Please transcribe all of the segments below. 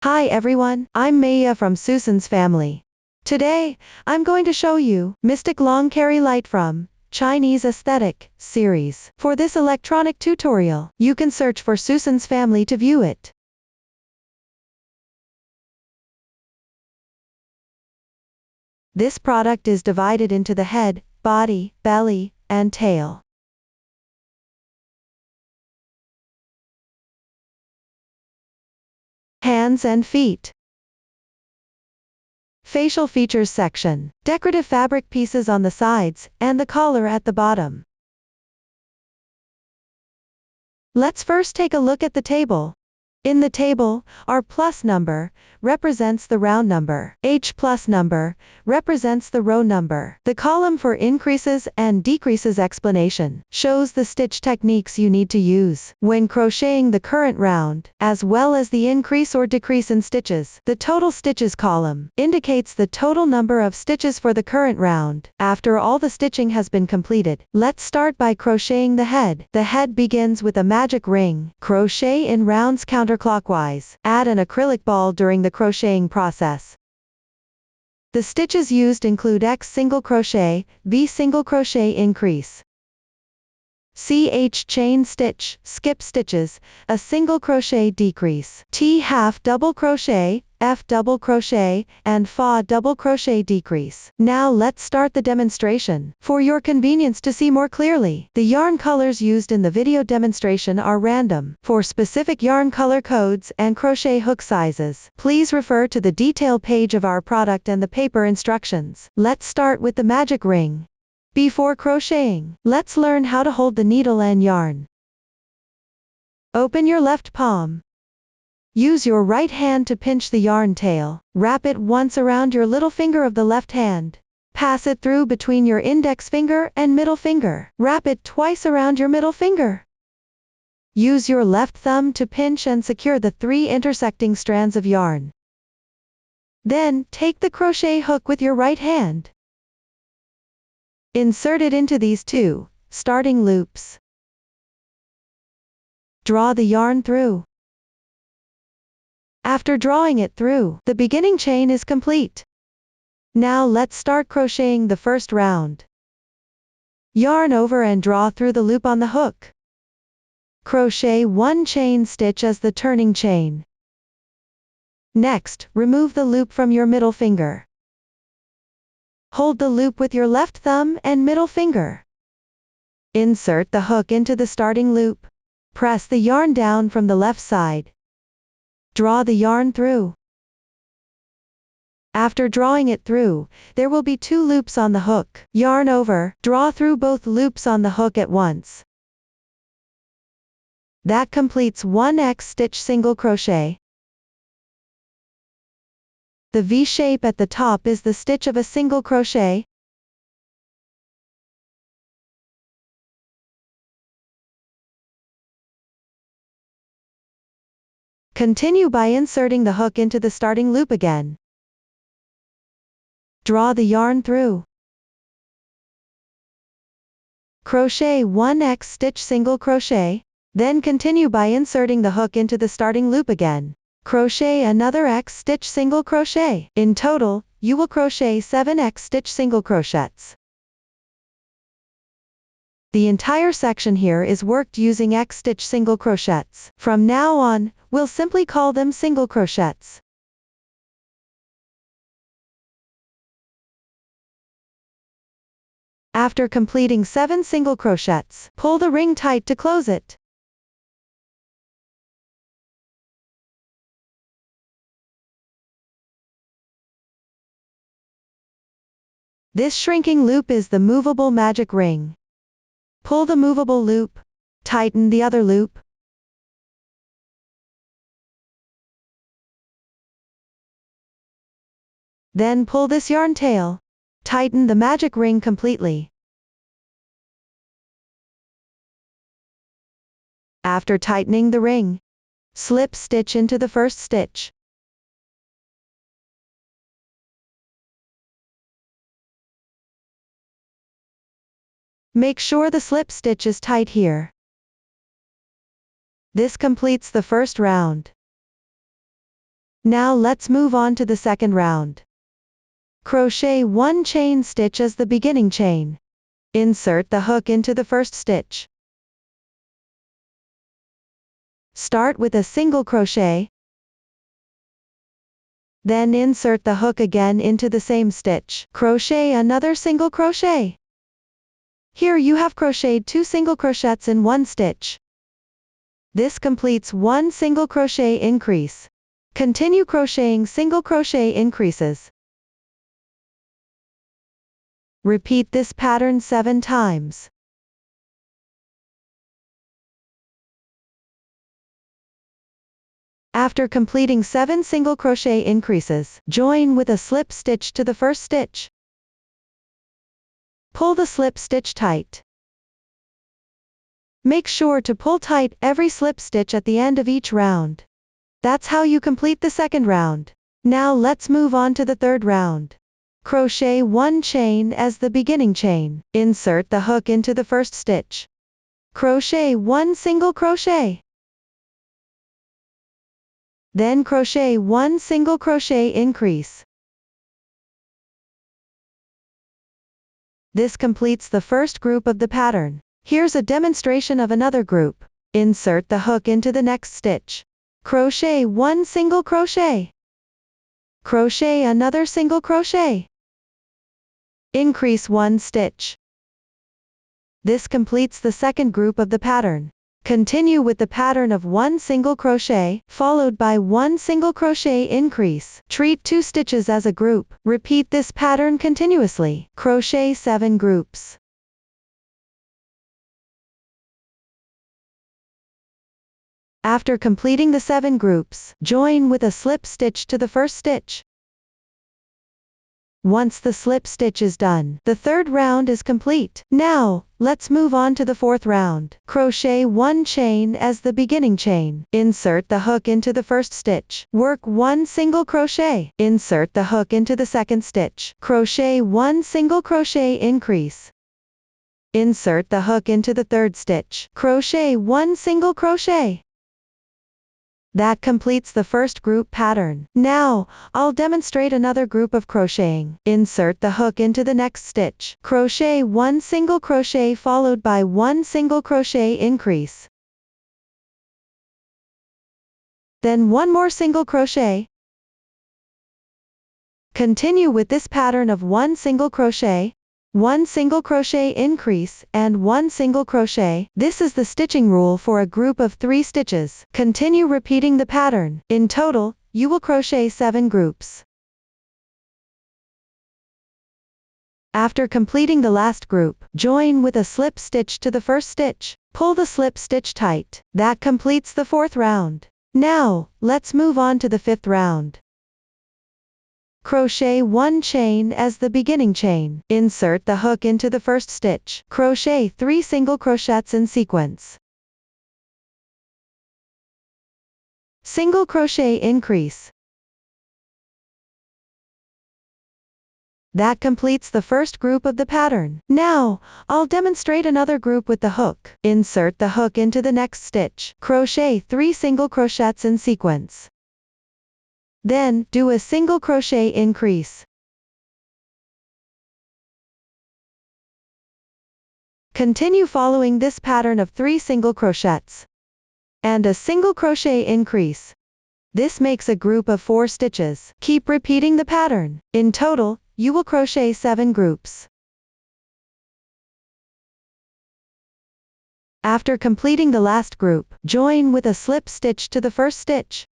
Hi everyone, I'm Maya from Susan's family. Today, I'm going to show you Mystic Long Carry Light from Chinese Aesthetic series. For this electronic tutorial, you can search for Susan's family to view it. This product is divided into the head, body, belly, and tail. Hands and feet. Facial features section. Decorative fabric pieces on the sides, and the collar at the bottom. Let's first take a look at the table. In the table, R plus number represents the round number. H plus number represents the row number. The column for increases and decreases explanation shows the stitch techniques you need to use when crocheting the current round, as well as the increase or decrease in stitches. The total stitches column indicates the total number of stitches for the current round. After all the stitching has been completed, let's start by crocheting the head. The head begins with a magic ring. Crochet in rounds counterclockwise. Add an acrylic ball during the crocheting process. The stitches used include X single crochet, V single crochet increase, CH chain stitch, skip stitches, a single crochet decrease, T half double crochet, F double crochet, and Fa double crochet decrease. Now let's start the demonstration. For your convenience to see more clearly, the yarn colors used in the video demonstration are random. For specific yarn color codes and crochet hook sizes, please refer to the detail page of our product and the paper instructions. Let's start with the magic ring. Before crocheting, let's learn how to hold the needle and yarn. Open your left palm. Use your right hand to pinch the yarn tail. Wrap it once around your little finger of the left hand. Pass it through between your index finger and middle finger. Wrap it twice around your middle finger. Use your left thumb to pinch and secure the 3 intersecting strands of yarn. Then, take the crochet hook with your right hand. Insert it into these 2 starting loops. Draw the yarn through. After drawing it through, the beginning chain is complete. Now let's start crocheting the first round. Yarn over and draw through the loop on the hook. Crochet 1 chain stitch as the turning chain. Next, remove the loop from your middle finger. Hold the loop with your left thumb and middle finger. Insert the hook into the starting loop. Press the yarn down from the left side. Draw the yarn through. After drawing it through, there will be 2 loops on the hook. Yarn over, draw through both loops on the hook at once. That completes 1 X stitch single crochet. The V shape at the top is the stitch of a single crochet. Continue by inserting the hook into the starting loop again. Draw the yarn through. Crochet 1 X stitch single crochet. Then continue by inserting the hook into the starting loop again. Crochet another X stitch single crochet. In total, you will crochet 7 X stitch single crochets. The entire section here is worked using X stitch single crochets. From now on, we'll simply call them single crochets. After completing 7 single crochets, pull the ring tight to close it. This shrinking loop is the movable magic ring. Pull the movable loop. Tighten the other loop. Then pull this yarn tail. Tighten the magic ring completely. After tightening the ring, slip stitch into the first stitch. Make sure the slip stitch is tight here. This completes the first round. Now let's move on to the second round. Crochet 1 chain stitch as the beginning chain. Insert the hook into the first stitch. Start with a single crochet. Then insert the hook again into the same stitch. Crochet another single crochet. Here you have crocheted 2 single crochets in one stitch. This completes 1 single crochet increase. Continue crocheting single crochet increases. Repeat this pattern 7 times. After completing 7 single crochet increases, join with a slip stitch to the first stitch. Pull the slip stitch tight. Make sure to pull tight every slip stitch at the end of each round. That's how you complete the second round. Now let's move on to the third round. Crochet 1 chain as the beginning chain. Insert the hook into the first stitch. Crochet 1 single crochet. Then crochet 1 single crochet increase. This completes the first group of the pattern. Here's a demonstration of another group. Insert the hook into the next stitch. Crochet 1 single crochet. Crochet another single crochet. Increase 1 stitch. This completes the second group of the pattern. Continue with the pattern of 1 single crochet, followed by 1 single crochet increase. Treat 2 stitches as a group. Repeat this pattern continuously. Crochet 7 groups. After completing the 7 groups, join with a slip stitch to the first stitch. Once the slip stitch is done, the third round is complete. Now, let's move on to the fourth round. Crochet 1 chain as the beginning chain. Insert the hook into the first stitch. Work 1 single crochet. Insert the hook into the second stitch. Crochet 1 single crochet increase. Insert the hook into the third stitch. Crochet 1 single crochet. That completes the first group pattern. Now, I'll demonstrate another group of crocheting. Insert the hook into the next stitch. Crochet 1 single crochet followed by 1 single crochet increase. Then 1 more single crochet. Continue with this pattern of 1 single crochet, 1 single crochet increase, and 1 single crochet. This is the stitching rule for a group of 3 stitches. Continue repeating the pattern. In total, you will crochet 7 groups. After completing the last group, join with a slip stitch to the first stitch. Pull the slip stitch tight. That completes the fourth round. Now, let's move on to the fifth round. Crochet 1 chain as the beginning chain. Insert the hook into the first stitch. Crochet 3 single crochets in sequence. Single crochet increase. That completes the first group of the pattern. Now, I'll demonstrate another group with the hook. Insert the hook into the next stitch. Crochet 3 single crochets in sequence. Then, do a single crochet increase. Continue following this pattern of 3 single crochets. And a single crochet increase. This makes a group of 4 stitches. Keep repeating the pattern. In total, you will crochet 7 groups. After completing the last group, join with a slip stitch to the first stitch.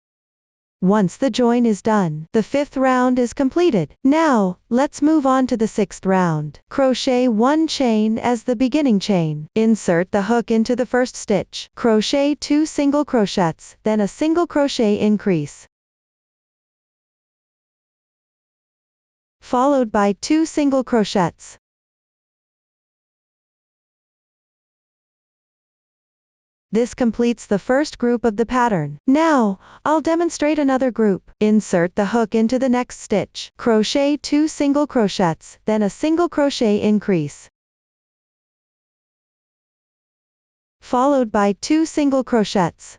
Once the join is done, the fifth round is completed. Now, let's move on to the sixth round. Crochet 1 chain as the beginning chain. Insert the hook into the first stitch. Crochet 2 single crochets, then a single crochet increase. Followed by 2 single crochets. This completes the first group of the pattern. Now, I'll demonstrate another group. Insert the hook into the next stitch. Crochet 2 single crochets, then a single crochet increase. Followed by 2 single crochets.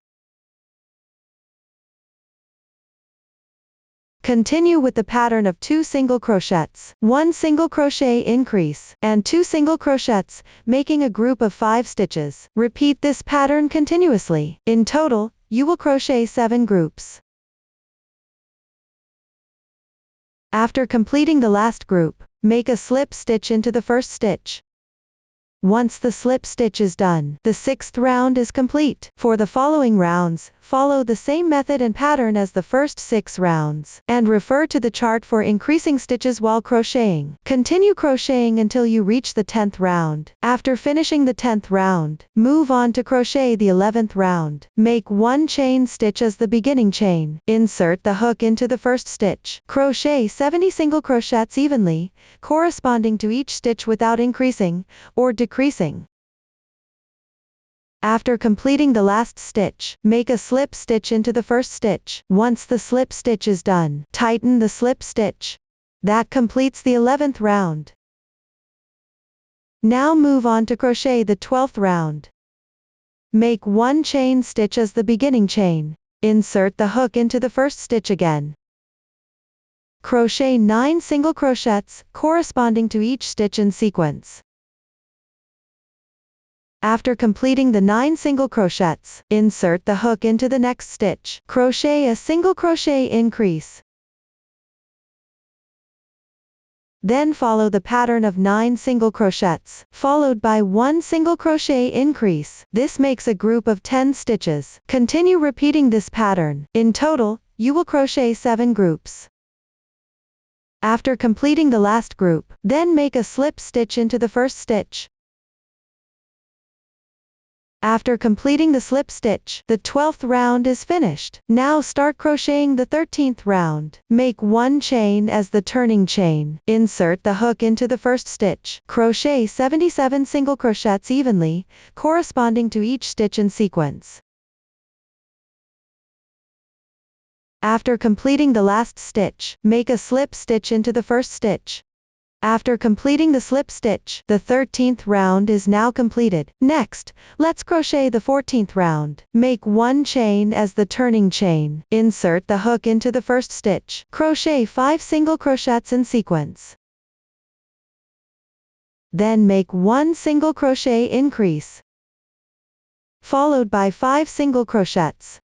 Continue with the pattern of 2 single crochets, 1 single crochet increase, and 2 single crochets, making a group of 5 stitches. Repeat this pattern continuously. In total, you will crochet 7 groups. After completing the last group, make a slip stitch into the first stitch. Once the slip stitch is done, the 6th round is complete. For the following rounds, follow the same method and pattern as the first 6 rounds, and refer to the chart for increasing stitches while crocheting. Continue crocheting until you reach the 10th round. After finishing the 10th round, move on to crochet the 11th round. Make 1 chain stitch as the beginning chain. Insert the hook into the first stitch. Crochet 70 single crochets evenly, corresponding to each stitch without increasing or decreasing. After completing the last stitch, make a slip stitch into the first stitch. Once the slip stitch is done, tighten the slip stitch. That completes the 11th round. Now move on to crochet the 12th round. Make 1 chain stitch as the beginning chain. Insert the hook into the first stitch again. Crochet 9 single crochets, corresponding to each stitch in sequence. After completing the 9 single crochets, insert the hook into the next stitch. Crochet a single crochet increase. Then follow the pattern of 9 single crochets, followed by 1 single crochet increase. This makes a group of 10 stitches. Continue repeating this pattern. In total, you will crochet 7 groups. After completing the last group, then make a slip stitch into the first stitch. After completing the slip stitch, the 12th round is finished. Now start crocheting the 13th round. Make 1 chain as the turning chain. Insert the hook into the first stitch. Crochet 77 single crochets evenly, corresponding to each stitch in sequence. After completing the last stitch, make a slip stitch into the first stitch. After completing the slip stitch, the 13th round is now completed. Next, let's crochet the 14th round. Make 1 chain as the turning chain. Insert the hook into the first stitch. Crochet 5 single crochets in sequence. Then make 1 single crochet increase, followed by 5 single crochets.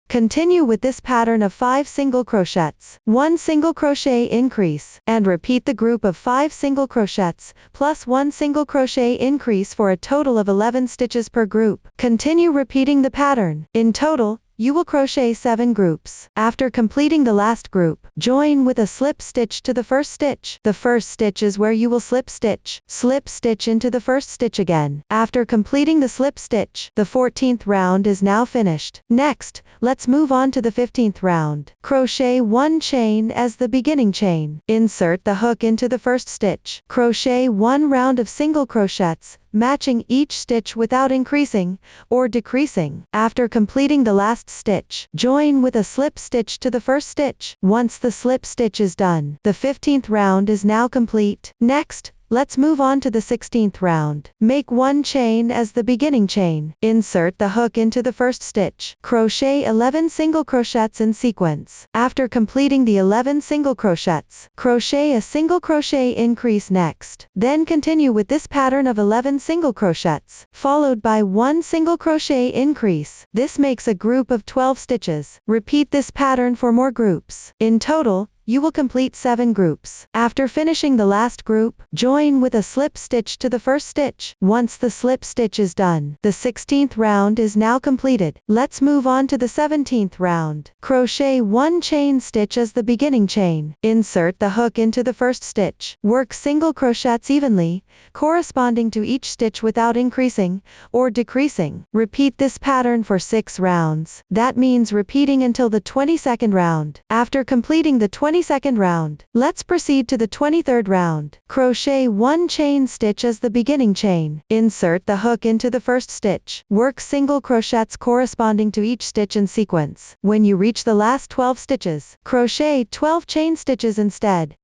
Continue with this pattern of 5 single crochets, 1 single crochet increase, and repeat the group of 5 single crochets, plus 1 single crochet increase for a total of 11 stitches per group. Continue repeating the pattern. In total, you will crochet 7 groups. After completing the last group, join with a slip stitch to the first stitch. The first stitch is where you will slip stitch. Slip stitch into the first stitch again. After completing the slip stitch, the 14th round is now finished. Next, let's move on to the 15th round. Crochet 1 chain as the beginning chain. Insert the hook into the first stitch. Crochet 1 round of single crochets, matching each stitch without increasing or decreasing. After completing the last stitch, join with a slip stitch to the first stitch. Once the slip stitch is done, the 15th round is now complete. Next, let's move on to the 16th round. Make 1 chain as the beginning chain. Insert the hook into the first stitch. Crochet 11 single crochets in sequence. After completing the 11 single crochets, crochet a single crochet increase next. Then continue with this pattern of 11 single crochets, followed by 1 single crochet increase. This makes a group of 12 stitches. Repeat this pattern for more groups. In total, you will complete 7 groups. After finishing the last group, join with a slip stitch to the first stitch. Once the slip stitch is done, the 16th round is now completed. Let's move on to the 17th round. Crochet 1 chain stitch as the beginning chain. Insert the hook into the first stitch. Work single crochets evenly, corresponding to each stitch without increasing or decreasing. Repeat this pattern for 6 rounds. That means repeating until the 22nd round. After completing the 22nd round, let's proceed to the 23rd round. Crochet 1 chain stitch as the beginning chain. Insert the hook into the first stitch. Work single crochets corresponding to each stitch in sequence. When you reach the last 12 stitches, crochet 12 chain stitches instead.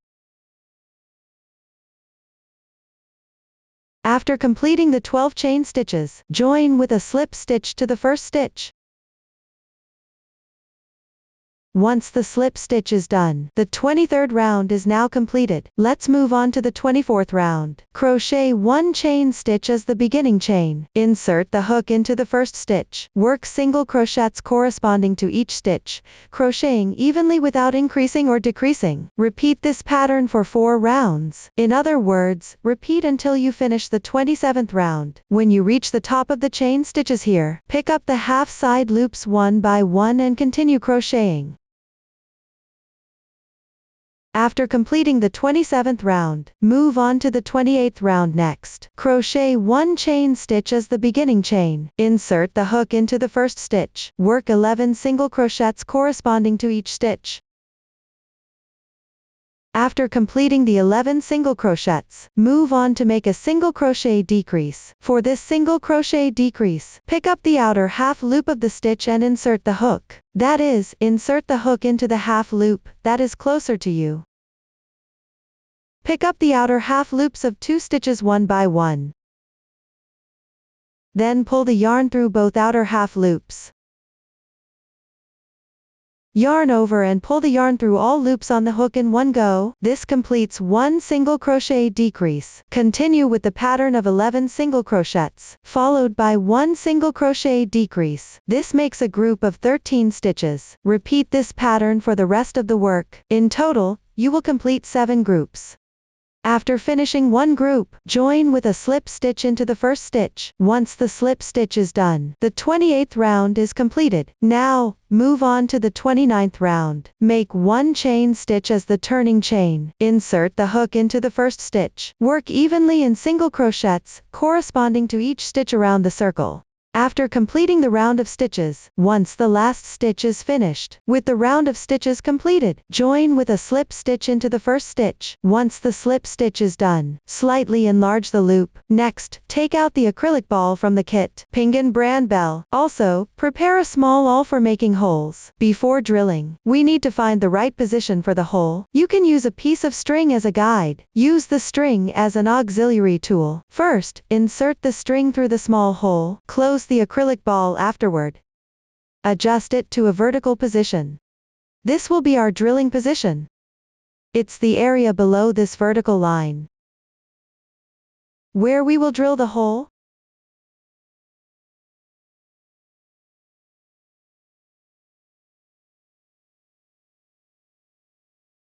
After completing the 12 chain stitches, join with a slip stitch to the first stitch. Once the slip stitch is done, the 23rd round is now completed. Let's move on to the 24th round. Crochet 1 chain stitch as the beginning chain. Insert the hook into the first stitch. Work single crochets corresponding to each stitch, crocheting evenly without increasing or decreasing. Repeat this pattern for 4 rounds. In other words, repeat until you finish the 27th round. When you reach the top of the chain stitches here, pick up the half side loops one by one and continue crocheting. After completing the 27th round, move on to the 28th round next. Crochet 1 chain stitch as the beginning chain. Insert the hook into the first stitch. Work 11 single crochets corresponding to each stitch. After completing the 11 single crochets, move on to make a single crochet decrease. For this single crochet decrease, pick up the outer half loop of the stitch and insert the hook. That is, insert the hook into the half loop that is closer to you. Pick up the outer half loops of 2 stitches one by one. Then pull the yarn through both outer half loops. Yarn over and pull the yarn through all loops on the hook in one go. This completes 1 single crochet decrease. Continue with the pattern of 11 single crochets, followed by 1 single crochet decrease. This makes a group of 13 stitches. Repeat this pattern for the rest of the work. In total, you will complete 7 groups. After finishing one group, join with a slip stitch into the first stitch. Once the slip stitch is done, the 28th round is completed. Now, move on to the 29th round. Make 1 chain stitch as the turning chain. Insert the hook into the first stitch. Work evenly in single crochets, corresponding to each stitch around the circle. After completing the round of stitches, once the last stitch is finished, with the round of stitches completed, join with a slip stitch into the first stitch. Once the slip stitch is done, slightly enlarge the loop. Next, take out the acrylic ball from the kit. Penguin brand bell. Also, prepare a small awl for making holes. Before drilling, we need to find the right position for the hole. You can use a piece of string as a guide. Use the string as an auxiliary tool. First, insert the string through the small hole. Close the acrylic ball afterward. Adjust it to a vertical position. This will be our drilling position. It's the area below this vertical line where we will drill the hole.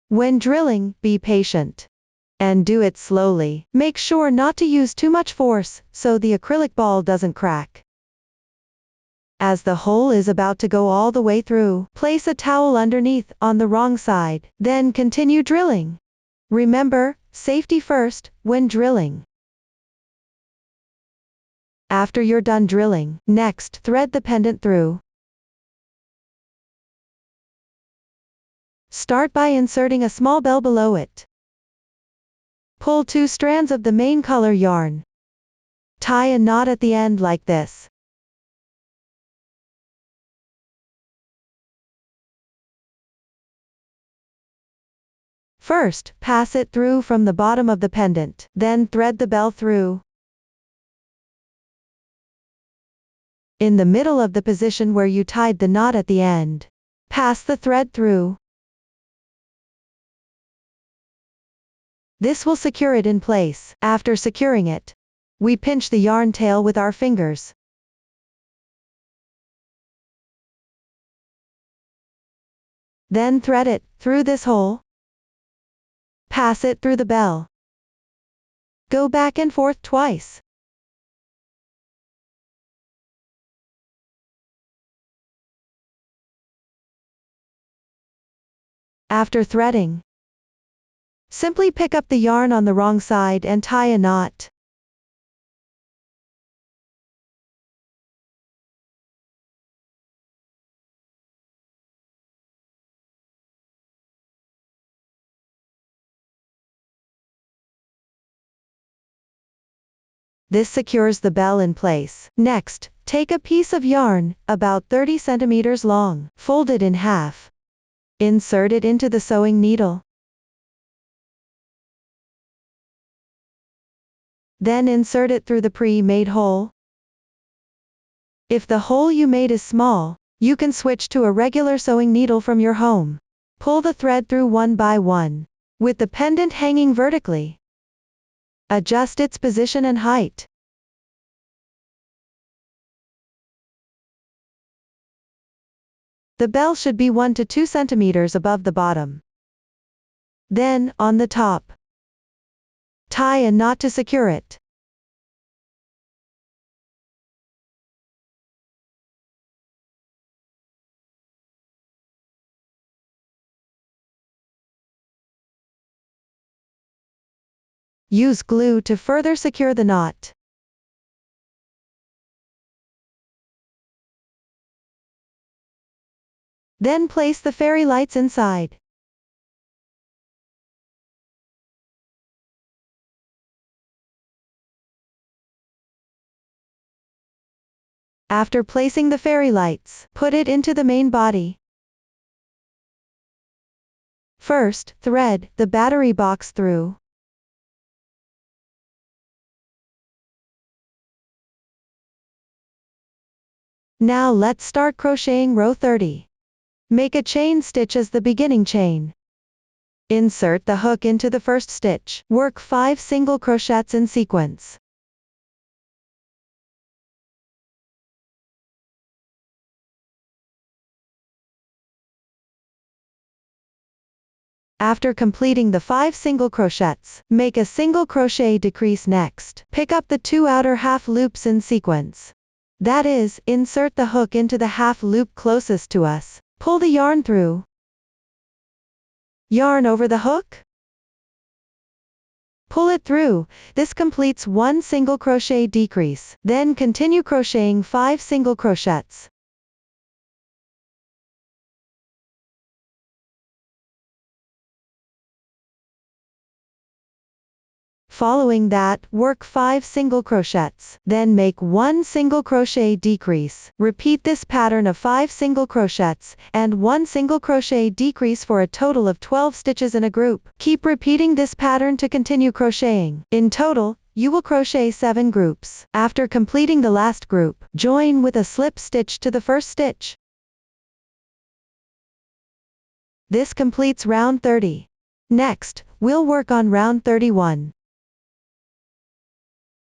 When drilling, be patient and do it slowly. Make sure not to use too much force so the acrylic ball doesn't crack. As the hole is about to go all the way through, place a towel underneath on the wrong side. Then continue drilling. Remember, safety first when drilling. After you're done drilling, next thread the pendant through. Start by inserting a small bell below it. Pull 2 strands of the main color yarn. Tie a knot at the end like this. First, pass it through from the bottom of the pendant, then thread the bell through. In the middle of the position where you tied the knot at the end, pass the thread through. This will secure it in place. After securing it, we pinch the yarn tail with our fingers. Then thread it through this hole. Pass it through the bell. Go back and forth twice. After threading, simply pick up the yarn on the wrong side and tie a knot. This secures the bell in place. Next, take a piece of yarn, about 30 centimeters long, fold it in half. Insert it into the sewing needle. Then insert it through the pre-made hole. If the hole you made is small, You can switch to a regular sewing needle from your home. Pull the thread through one by one, with the pendant hanging vertically. Adjust its position and height. The bell should be 1 to 2 centimeters above the bottom. Then, on the top, tie a knot to secure it. Use glue to further secure the knot. Then place the fairy lights inside. After placing the fairy lights, put it into the main body. First, thread the battery box through. Now let's start crocheting row 30. Make a chain stitch as the beginning chain. Insert the hook into the first stitch. Work 5 single crochets in sequence. After completing the 5 single crochets, make a single crochet decrease next. Pick up the 2 outer half loops in sequence. That is, insert the hook into the half loop closest to us. Pull the yarn through. Yarn over the hook. Pull it through. This completes 1 single crochet decrease. Then continue crocheting 5 single crochets. Following that, work 5 single crochets. Then make 1 single crochet decrease. Repeat this pattern of 5 single crochets, and 1 single crochet decrease for a total of 12 stitches in a group. Keep repeating this pattern to continue crocheting. In total, you will crochet 7 groups. After completing the last group, join with a slip stitch to the first stitch. This completes round 30. Next, we'll work on round 31.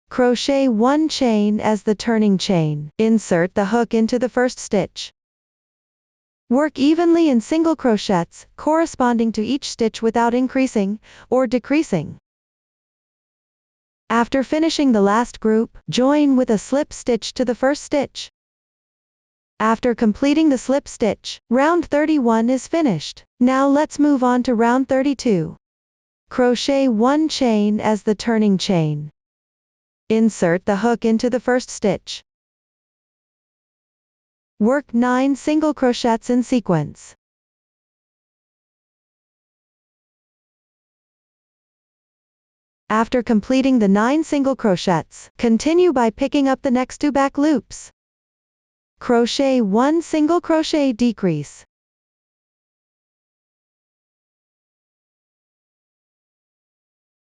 Crochet 1 chain as the turning chain. Insert the hook into the first stitch. Work evenly in single crochets, corresponding to each stitch without increasing or decreasing. After finishing the last group, join with a slip stitch to the first stitch. After completing the slip stitch, round 31 is finished. Now let's move on to round 32. Crochet 1 chain as the turning chain. Insert the hook into the first stitch. Work 9 single crochets in sequence. After completing the 9 single crochets, continue by picking up the next 2 back loops. Crochet 1 single crochet decrease.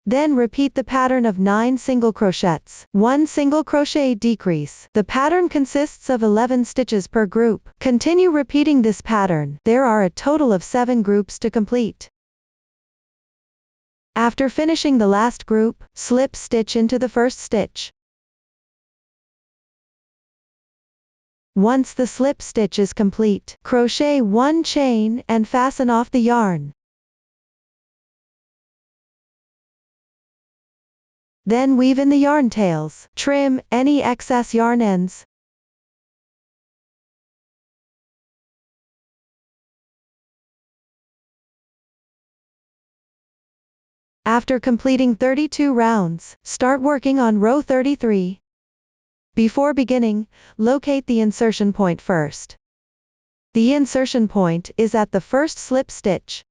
Then repeat the pattern of 9 single crochets, 1 single crochet decrease. The pattern consists of 11 stitches per group. Continue repeating this pattern. There are a total of 7 groups to complete. After finishing the last group, slip stitch into the first stitch. Once the slip stitch is complete, crochet 1 chain and fasten off the yarn. Then weave in the yarn tails. Trim any excess yarn ends. After completing 32 rounds, start working on row 33. Before beginning, locate the insertion point first. The insertion point is at the first slip stitch.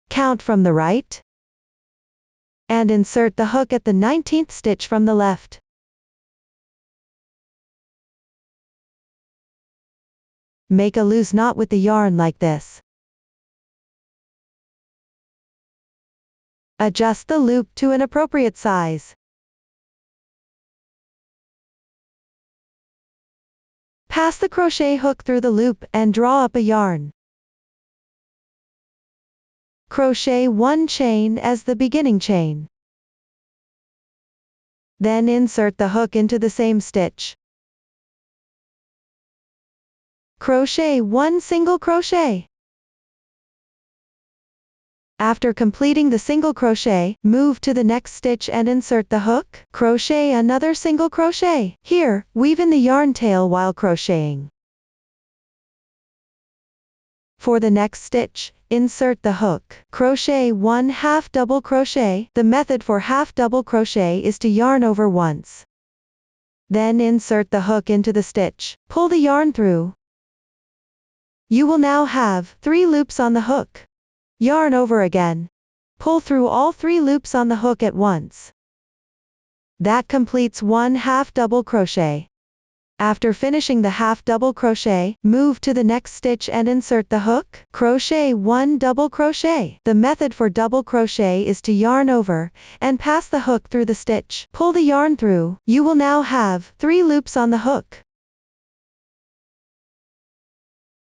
Count from the right. And insert the hook at the 19th stitch from the left. Make a loose knot with the yarn like this. Adjust the loop to an appropriate size. Pass the crochet hook through the loop and draw up a yarn. Crochet 1 chain as the beginning chain. Then insert the hook into the same stitch. Crochet 1 single crochet. After completing the single crochet, move to the next stitch and insert the hook. Crochet another single crochet. Here, weave in the yarn tail while crocheting. For the next stitch, insert the hook. Crochet 1 half double crochet. The method for half double crochet is to yarn over once. Then insert the hook into the stitch. Pull the yarn through. You will now have 3 loops on the hook. Yarn over again. Pull through all 3 loops on the hook at once. That completes 1 half double crochet. After finishing the half double crochet, move to the next stitch and insert the hook. Crochet 1 double crochet. The method for double crochet is to yarn over and pass the hook through the stitch. Pull the yarn through. You will now have 3 loops on the hook.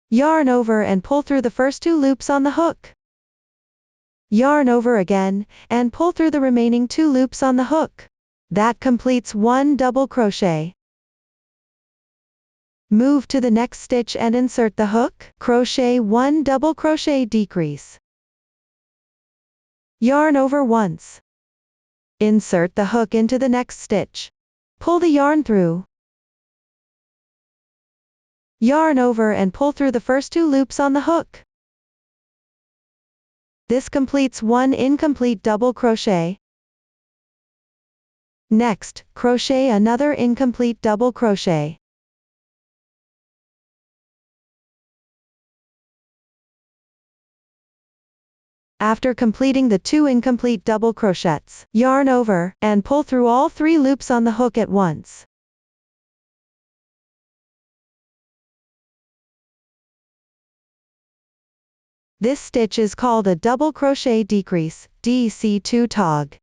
Yarn over and pull through the first 2 loops on the hook. Yarn over again, and pull through the remaining 2 loops on the hook. That completes 1 double crochet. Move to the next stitch and insert the hook. Crochet 1 double crochet decrease. Yarn over once. Insert the hook into the next stitch. Pull the yarn through. Yarn over and pull through the first 2 loops on the hook. This completes 1 incomplete double crochet. Next, crochet another incomplete double crochet. After completing the 2 incomplete double crochets, yarn over, and pull through all 3 loops on the hook at once. This stitch is called a double crochet decrease, DC2 tog.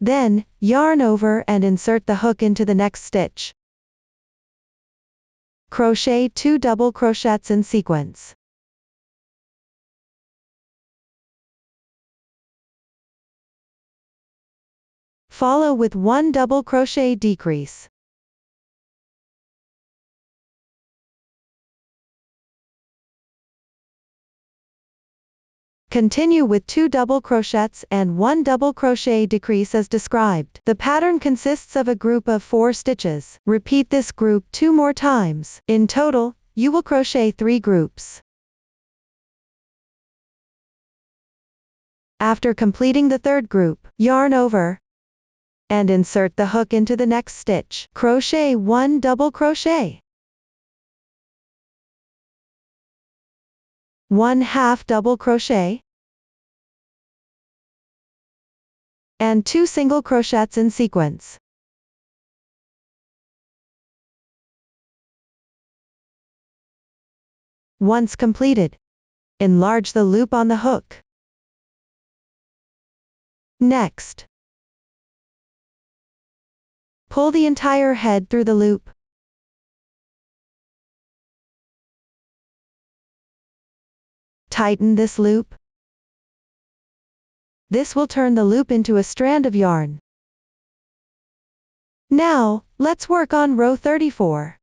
Then, yarn over and insert the hook into the next stitch. Crochet 2 double crochets in sequence. Follow with 1 double crochet decrease. Continue with 2 double crochets and 1 double crochet decrease as described. The pattern consists of a group of 4 stitches. Repeat this group 2 more times. In total, you will crochet 3 groups. After completing the 3rd group, yarn over and insert the hook into the next stitch. Crochet 1 double crochet. 1 half double crochet. And 2 single crochets in sequence. Once completed, enlarge the loop on the hook. Next, pull the entire head through the loop. Tighten this loop. This will turn the loop into a strand of yarn. Now, let's work on row 34.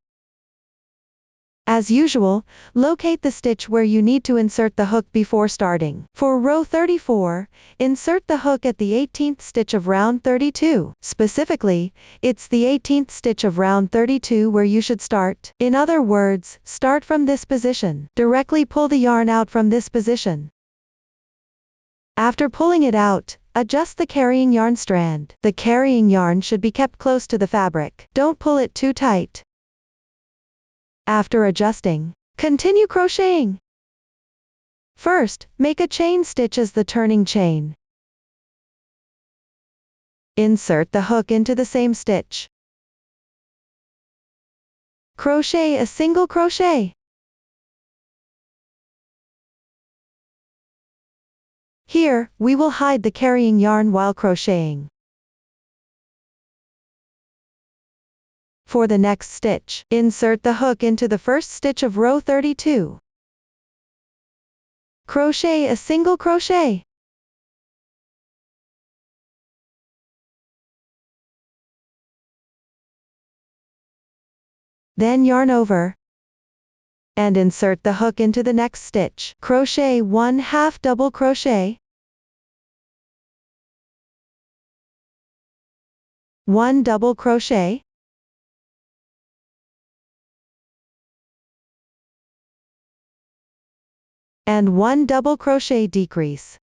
As usual, locate the stitch where you need to insert the hook before starting. For row 34, insert the hook at the 18th stitch of round 32. Specifically, it's the 18th stitch of round 32 where you should start. In other words, start from this position. Directly pull the yarn out from this position. After pulling it out, adjust the carrying yarn strand. The carrying yarn should be kept close to the fabric. Don't pull it too tight. After adjusting, continue crocheting. First, make a chain stitch as the turning chain. Insert the hook into the same stitch. Crochet a single crochet. Here, we will hide the carrying yarn while crocheting. For the next stitch, insert the hook into the first stitch of row 32. Crochet a single crochet. Then yarn over and insert the hook into the next stitch. Crochet 1/2 double crochet, 1 double crochet, and 1 double crochet decrease.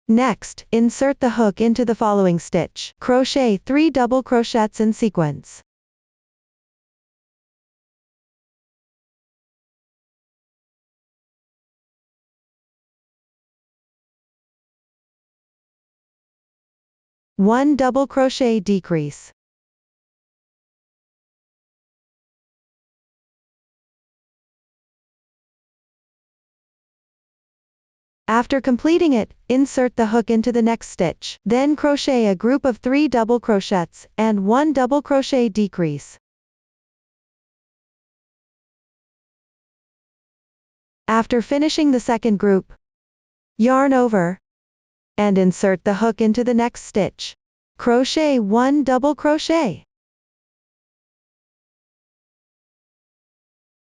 Next, insert the hook into the following stitch. Crochet 3 double crochets in sequence. One double crochet decrease. After completing it, insert the hook into the next stitch. Then crochet a group of 3 double crochets and 1 double crochet decrease. After finishing the second group, yarn over and insert the hook into the next stitch. Crochet 1 double crochet,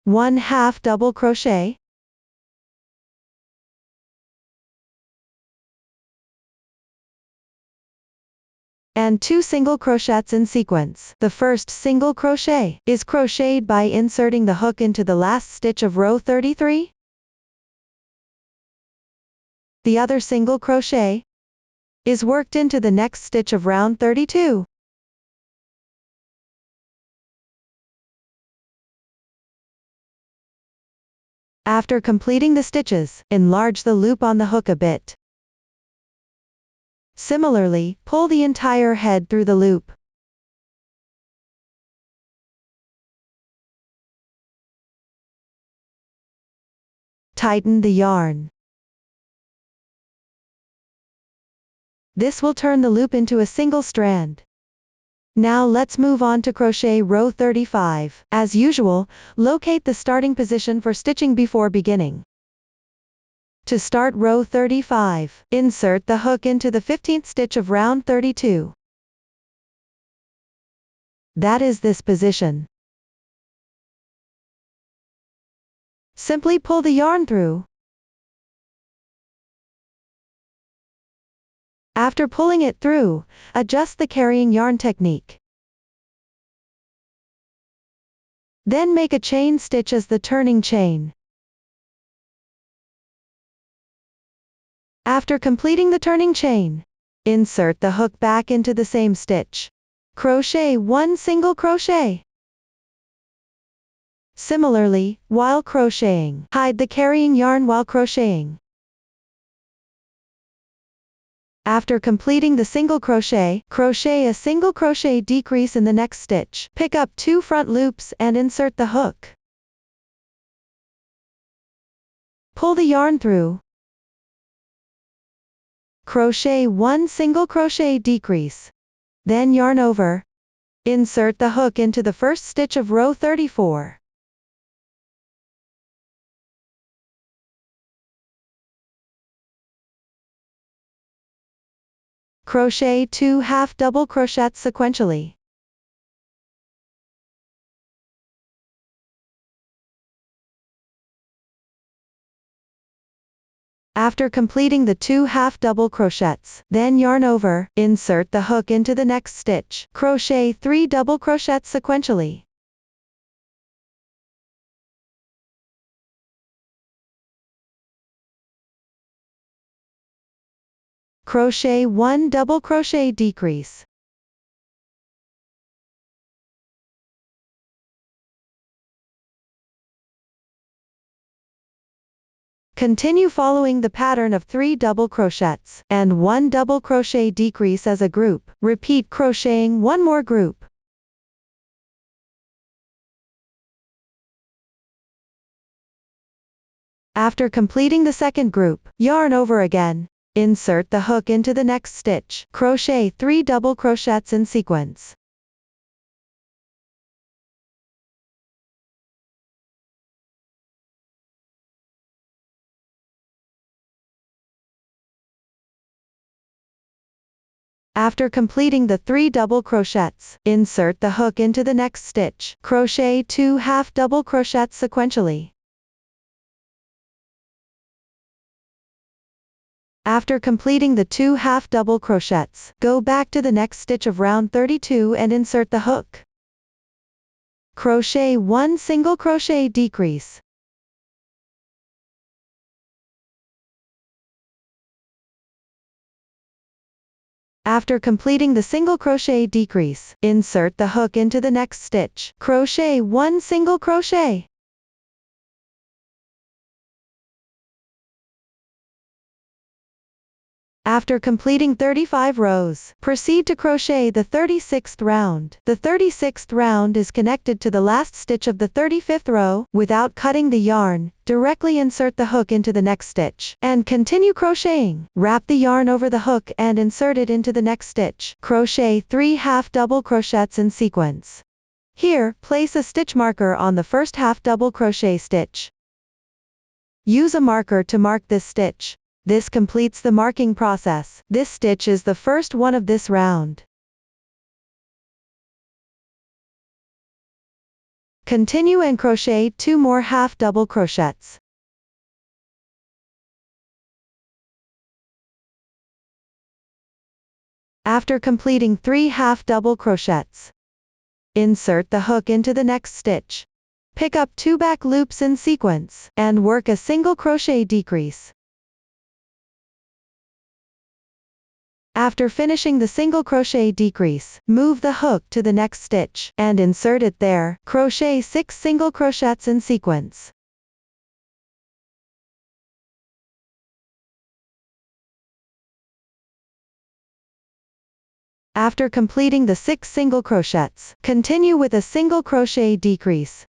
1/2 double crochet, and 2 single crochets in sequence. The first single crochet is crocheted by inserting the hook into the last stitch of row 33. The other single crochet is worked into the next stitch of round 32. After completing the stitches, enlarge the loop on the hook a bit. Similarly, pull the entire head through the loop. Tighten the yarn. This will turn the loop into a single strand. Now let's move on to crochet row 35. As usual, locate the starting position for stitching before beginning. To start row 35, insert the hook into the 15th stitch of round 32. That is this position. Simply pull the yarn through. After pulling it through, adjust the carrying yarn technique. Then make a chain stitch as the turning chain. After completing the turning chain, insert the hook back into the same stitch. Crochet 1 single crochet. Similarly, while crocheting, hide the carrying yarn while crocheting. After completing the single crochet, crochet a single crochet decrease in the next stitch. Pick up 2 front loops and insert the hook. Pull the yarn through. Crochet 1 single crochet decrease. Then yarn over. Insert the hook into the first stitch of row 34. Crochet 2 half double crochets sequentially. After completing the 2 half double crochets, then yarn over, insert the hook into the next stitch. Crochet 3 double crochets sequentially. Crochet 1 double crochet decrease. Continue following the pattern of 3 double crochets and 1 double crochet decrease as a group. Repeat crocheting 1 more group. After completing the second group, yarn over again. Insert the hook into the next stitch. Crochet 3 double crochets in sequence. After completing the 3 double crochets, insert the hook into the next stitch. Crochet 2 half double crochets sequentially. After completing the 2 half double crochets, go back to the next stitch of round 32 and insert the hook. Crochet 1 single crochet decrease. After completing the single crochet decrease, insert the hook into the next stitch. Crochet 1 single crochet. After completing 35 rows, proceed to crochet the 36th round. The 36th round is connected to the last stitch of the 35th row. Without cutting the yarn, directly insert the hook into the next stitch, and continue crocheting. Wrap the yarn over the hook and insert it into the next stitch. Crochet 3 half double crochets in sequence. Here, place a stitch marker on the first half double crochet stitch. Use a marker to mark this stitch. This completes the marking process. This stitch is the first one of this round. Continue and crochet 2 more half double crochets. After completing 3 half double crochets, insert the hook into the next stitch. Pick up 2 back loops in sequence, and work a single crochet decrease. After finishing the single crochet decrease, move the hook to the next stitch, and insert it there. Crochet 6 single crochets in sequence. After completing the 6 single crochets, continue with a single crochet decrease.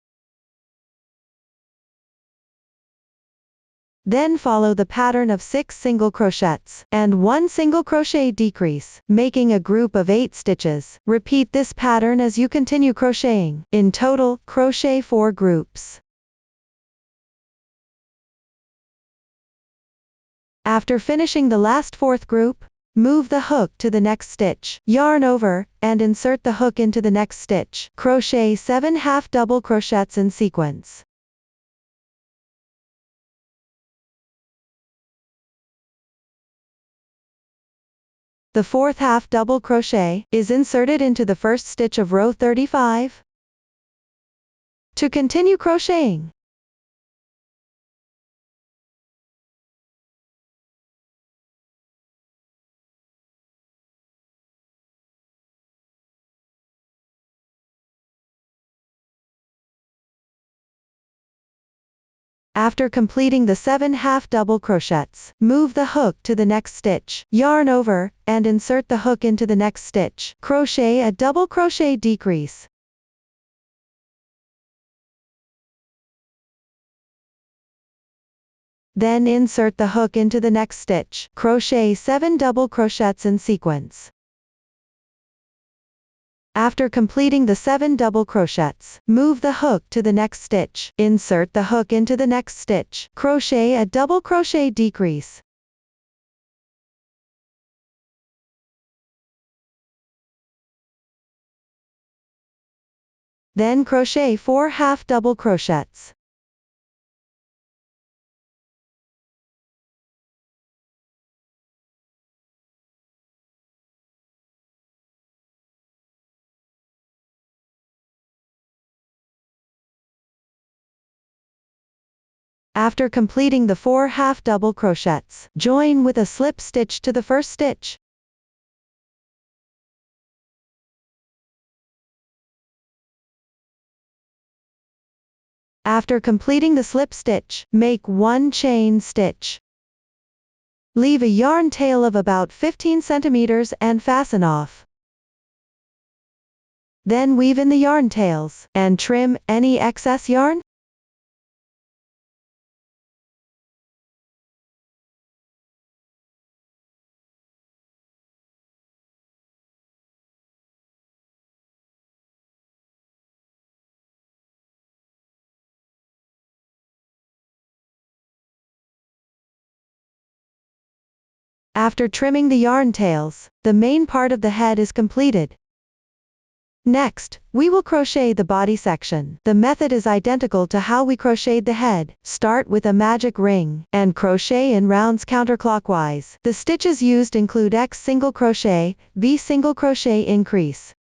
Then follow the pattern of 6 single crochets, and 1 single crochet decrease, making a group of 8 stitches. Repeat this pattern as you continue crocheting. In total, crochet 4 groups. After finishing the last 4th group, move the hook to the next stitch, yarn over, and insert the hook into the next stitch. Crochet 7 half double crochets in sequence. The 4th half double crochet is inserted into the first stitch of row 35. To continue crocheting, after completing the 7 half double crochets, move the hook to the next stitch, yarn over, and insert the hook into the next stitch. Crochet a double crochet decrease. Then insert the hook into the next stitch. Crochet 7 double crochets in sequence. After completing the 7 double crochets, move the hook to the next stitch. Insert the hook into the next stitch. Crochet a double crochet decrease. Then crochet 4 half double crochets. After completing the 4 half double crochets, join with a slip stitch to the first stitch. After completing the slip stitch, make 1 chain stitch. Leave a yarn tail of about 15 centimeters and fasten off. Then weave in the yarn tails, and trim any excess yarn. After trimming the yarn tails, the main part of the head is completed. Next, we will crochet the body section. The method is identical to how we crocheted the head. Start with a magic ring, and crochet in rounds counterclockwise. The stitches used include X single crochet, V single crochet increase,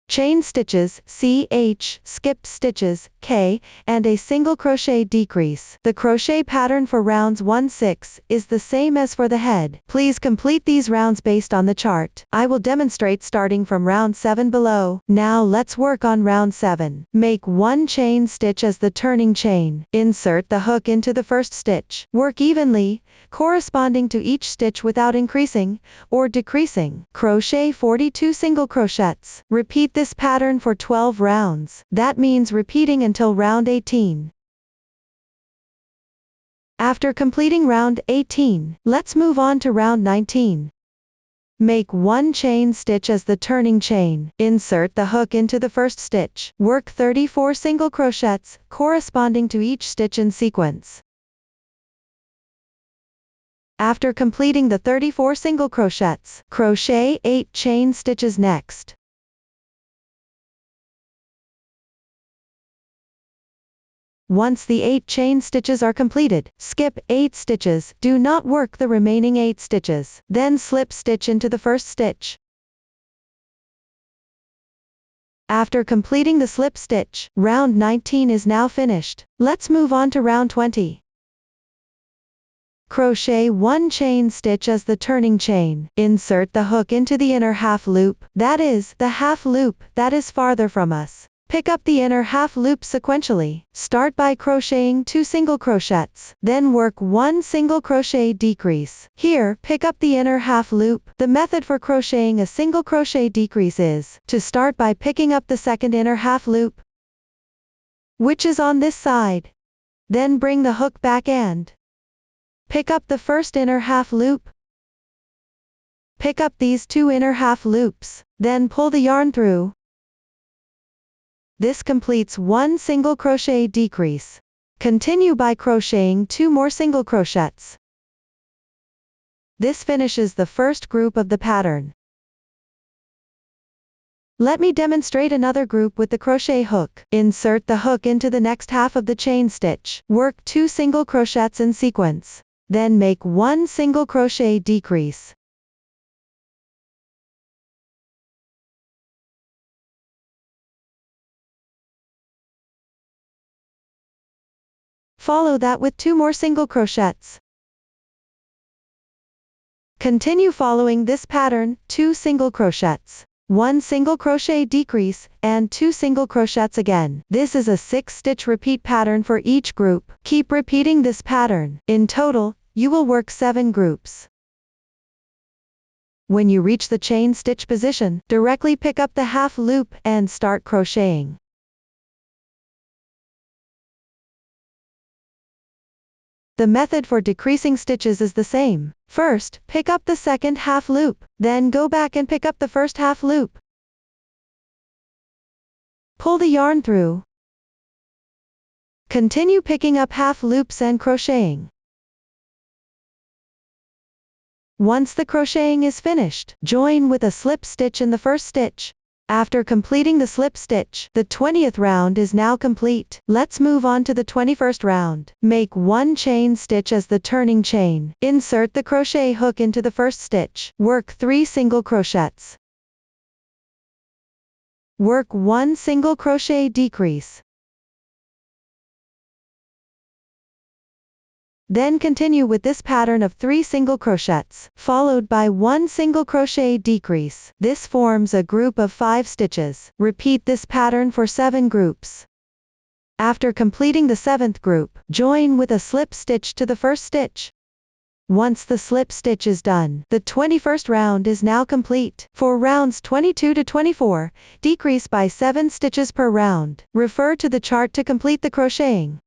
chain stitches, CH, skipped stitches, K, and a single crochet decrease. The crochet pattern for rounds 1-6 is the same as for the head. Please complete these rounds based on the chart. I will demonstrate starting from round 7 below. Now let's work on round 7. Make 1 chain stitch as the turning chain. Insert the hook into the first stitch. Work evenly, corresponding to each stitch without increasing or decreasing. Crochet 42 single crochets. Repeat this pattern for 12 rounds. That means repeating until round 18. After completing round 18, let's move on to round 19. Make 1 chain stitch as the turning chain. Insert the hook into the first stitch. Work 34 single crochets, corresponding to each stitch in sequence. After completing the 34 single crochets, crochet 8 chain stitches next. Once the 8 chain stitches are completed, skip 8 stitches, do not work the remaining 8 stitches, then slip stitch into the first stitch. After completing the slip stitch, round 19 is now finished. Let's move on to round 20. Crochet 1 chain stitch as the turning chain. Insert the hook into the inner half loop, that is, the half loop that is farther from us. Pick up the inner half loop sequentially. Start by crocheting 2 single crochets, then work 1 single crochet decrease. Here, pick up the inner half loop. The method for crocheting a single crochet decrease is to start by picking up the second inner half loop, which is on this side. Then bring the hook back and pick up the first inner half loop. Pick up these 2 inner half loops, then pull the yarn through. This completes 1 single crochet decrease. Continue by crocheting 2 more single crochets. This finishes the first group of the pattern. Let me demonstrate another group with the crochet hook. Insert the hook into the next half of the chain stitch. Work 2 single crochets in sequence. Then make 1 single crochet decrease. Follow that with 2 more single crochets. Continue following this pattern, 2 single crochets, 1 single crochet decrease, and 2 single crochets again. This is a 6-stitch repeat pattern for each group. Keep repeating this pattern. In total, you will work 7 groups. When you reach the chain stitch position, directly pick up the half loop and start crocheting. The method for decreasing stitches is the same. First, pick up the second half loop, then go back and pick up the first half loop. Pull the yarn through. Continue picking up half loops and crocheting. Once the crocheting is finished, join with a slip stitch in the first stitch. After completing the slip stitch, the 20th round is now complete. Let's move on to the 21st round. Make 1 chain stitch as the turning chain. Insert the crochet hook into the first stitch. Work 3 single crochets. Work 1 single crochet decrease. Then continue with this pattern of 3 single crochets, followed by 1 single crochet decrease. This forms a group of 5 stitches. Repeat this pattern for 7 groups. After completing the 7th group, join with a slip stitch to the first stitch. Once the slip stitch is done, the 21st round is now complete. For rounds 22 to 24, decrease by 7 stitches per round. Refer to the chart to complete the crocheting.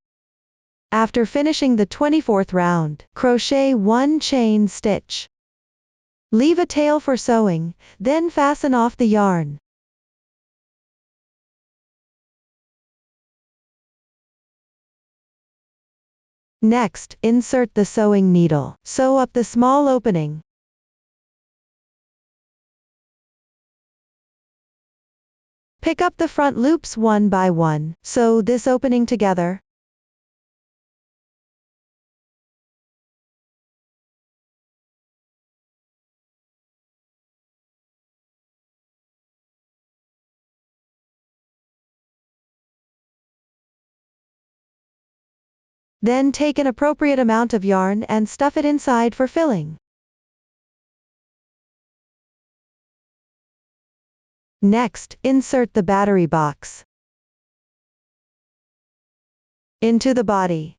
After finishing the 24th round, crochet 1 chain stitch. Leave a tail for sewing, then fasten off the yarn. Next, insert the sewing needle. Sew up the small opening. Pick up the front loops one by one, sew this opening together. Then take an appropriate amount of yarn and stuff it inside for filling. Next, insert the battery box into the body.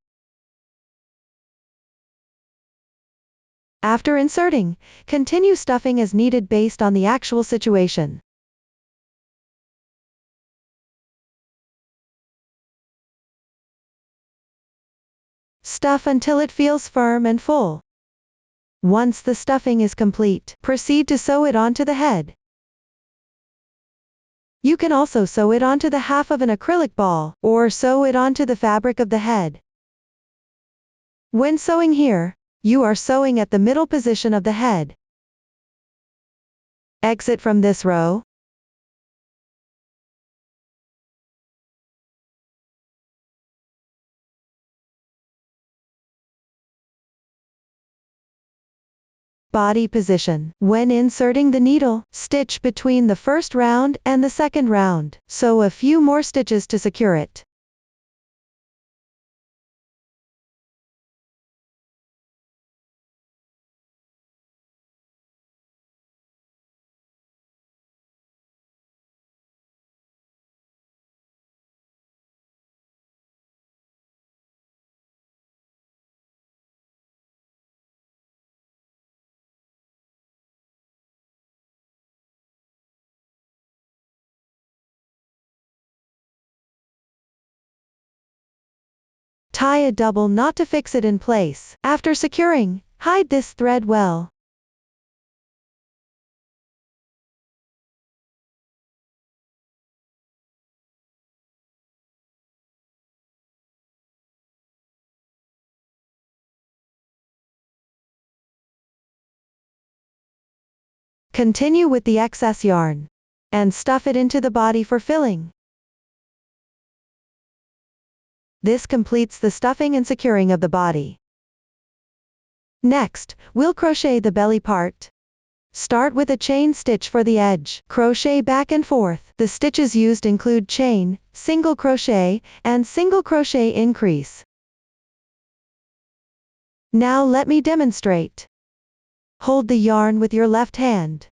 After inserting, continue stuffing as needed based on the actual situation. Stuff until it feels firm and full. Once the stuffing is complete, proceed to sew it onto the head. You can also sew it onto the half of an acrylic ball, or sew it onto the fabric of the head. When sewing here, you are sewing at the middle position of the head. Exit from this row. Body position. When inserting the needle, stitch between the first round and the second round. Sew a few more stitches to secure it. Tie a double knot to fix it in place. After securing, hide this thread well. Continue with the excess yarn and stuff it into the body for filling. This completes the stuffing and securing of the body. Next, we'll crochet the belly part. Start with a chain stitch for the edge. Crochet back and forth. The stitches used include chain, single crochet, and single crochet increase. Now let me demonstrate. Hold the yarn with your left hand.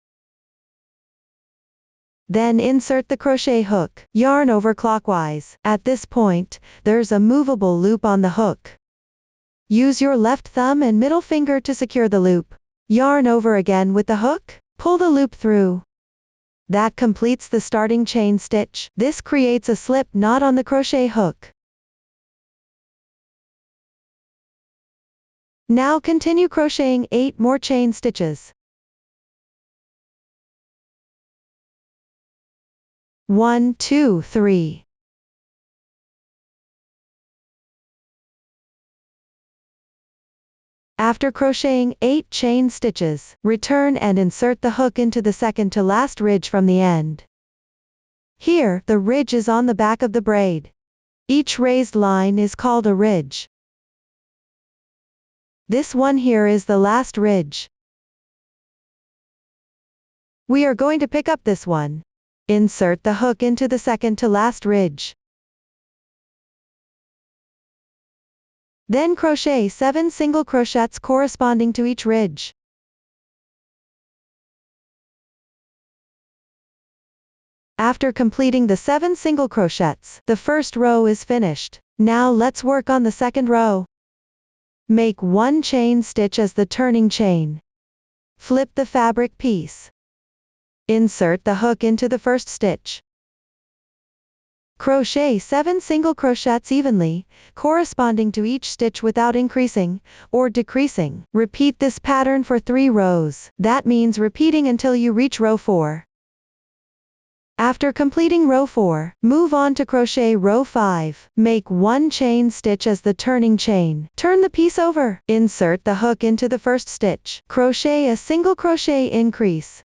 Then insert the crochet hook. Yarn over clockwise. At this point, there's a movable loop on the hook. Use your left thumb and middle finger to secure the loop. Yarn over again with the hook. Pull the loop through. That completes the starting chain stitch. This creates a slip knot on the crochet hook. Now continue crocheting 8 more chain stitches. 1, 2, 3. After crocheting 8 chain stitches, return and insert the hook into the second to last ridge from the end. Here, the ridge is on the back of the braid. Each raised line is called a ridge. This one here is the last ridge. We are going to pick up this one. Insert the hook into the second to last ridge. Then crochet 7 single crochets corresponding to each ridge. After completing the 7 single crochets, the first row is finished. Now let's work on the second row. Make 1 chain stitch as the turning chain. Flip the fabric piece. Insert the hook into the first stitch. Crochet 7 single crochets evenly, corresponding to each stitch without increasing or decreasing. Repeat this pattern for 3 rows. That means repeating until you reach row 4. After completing row 4, move on to crochet row 5. Make 1 chain stitch as the turning chain. Turn the piece over. Insert the hook into the first stitch. Crochet a single crochet increase.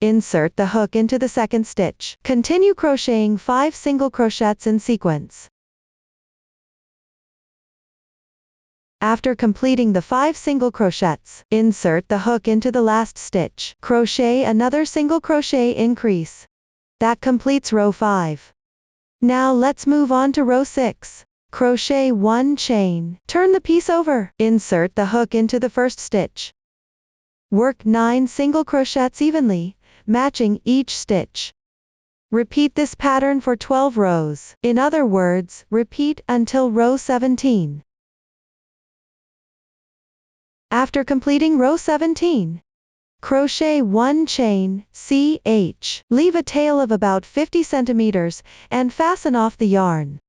Insert the hook into the second stitch. Continue crocheting 5 single crochets in sequence. After completing the 5 single crochets, insert the hook into the last stitch. Crochet another single crochet increase. That completes row 5. Now let's move on to row 6. Crochet 1 chain. Turn the piece over. Insert the hook into the first stitch. Work 9 single crochets evenly, matching each stitch. Repeat this pattern for 12 rows. In other words, repeat until row 17. After completing row 17, crochet 1 chain, CH. Leave a tail of about 50 centimeters and fasten off the yarn.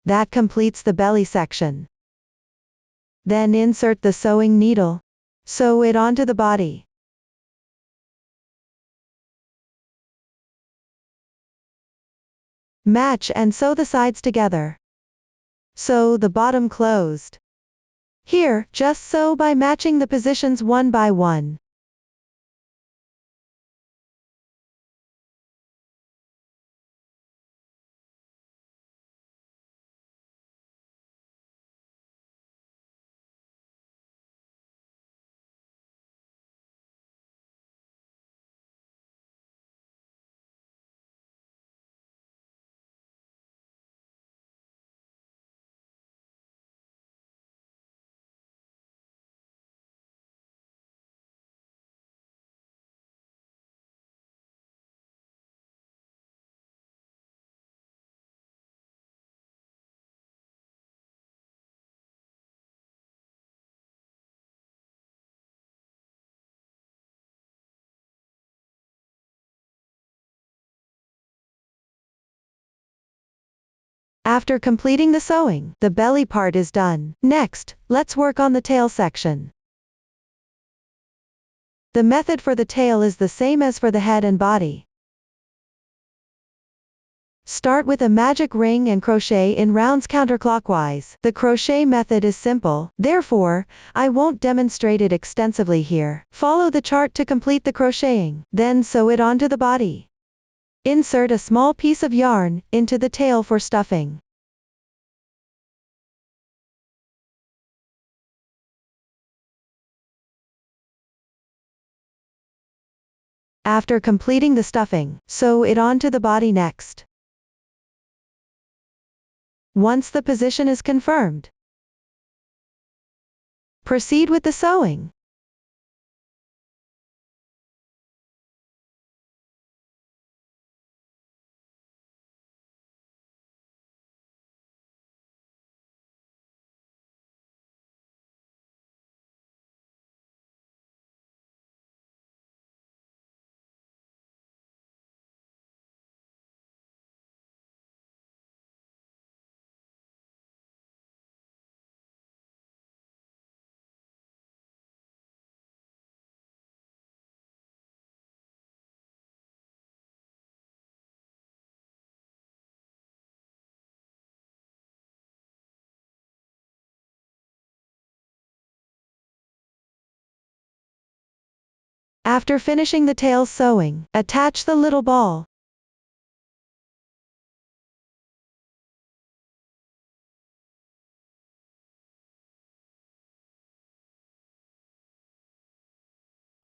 That completes the belly section. Then insert the sewing needle. Sew it onto the body. Match and sew the sides together. Sew the bottom closed. Here, just sew by matching the positions one by one. After completing the sewing, the belly part is done. Next, let's work on the tail section. The method for the tail is the same as for the head and body. Start with a magic ring and crochet in rounds counterclockwise. The crochet method is simple, therefore, I won't demonstrate it extensively here. Follow the chart to complete the crocheting, then sew it onto the body. Insert a small piece of yarn into the tail for stuffing. After completing the stuffing, sew it onto the body next. Once the position is confirmed, proceed with the sewing. After finishing the tail sewing, attach the little ball.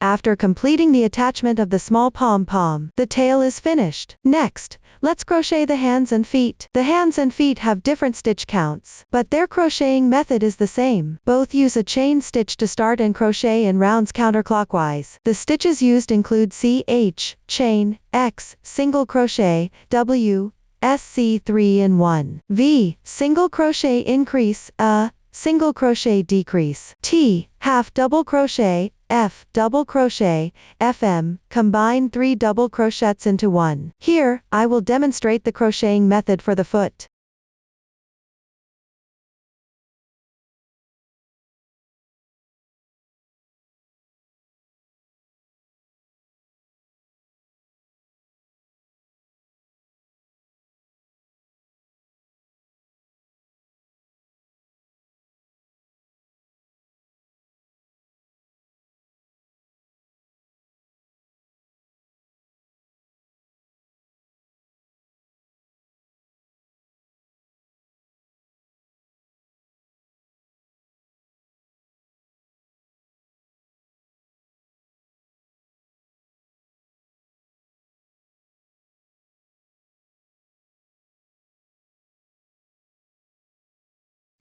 After completing the attachment of the small pom-pom, the tail is finished. Next, let's crochet the hands and feet. The hands and feet have different stitch counts, but their crocheting method is the same. Both use a chain stitch to start and crochet in rounds counterclockwise. The stitches used include CH, chain, X, single crochet, W, SC 3 in 1, V, single crochet increase, A, single crochet decrease, T, half double crochet, F, double crochet, FM, combine 3 double crochets into 1. Here, I will demonstrate the crocheting method for the foot.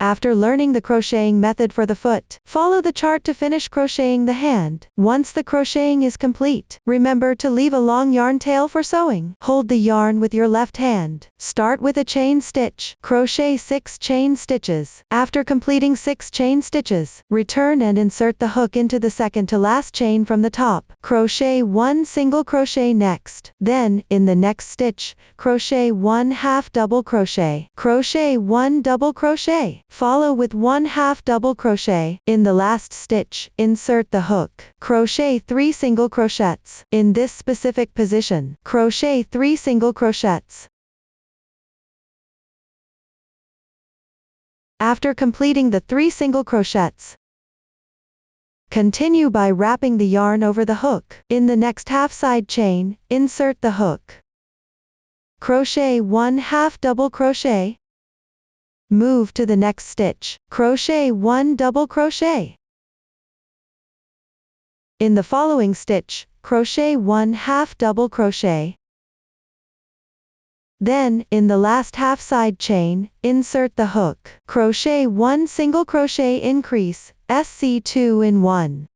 After learning the crocheting method for the foot, follow the chart to finish crocheting the hand. Once the crocheting is complete, remember to leave a long yarn tail for sewing. Hold the yarn with your left hand. Start with a chain stitch. Crochet 6 chain stitches. After completing 6 chain stitches, return and insert the hook into the second to last chain from the top. Crochet 1 single crochet next. Then, in the next stitch, crochet 1 half double crochet. Crochet 1 double crochet. Follow with 1 half double crochet. In the last stitch, insert the hook. Crochet 3 single crochets. In this specific position, crochet 3 single crochets. After completing the 3 single crochets, continue by wrapping the yarn over the hook. In the next half side chain, insert the hook. Crochet 1 half double crochet. Move to the next stitch. Crochet 1 double crochet. In the following stitch, crochet 1 half double crochet. Then, in the last half side chain, insert the hook. Crochet 1 single crochet increase, SC2 in 1.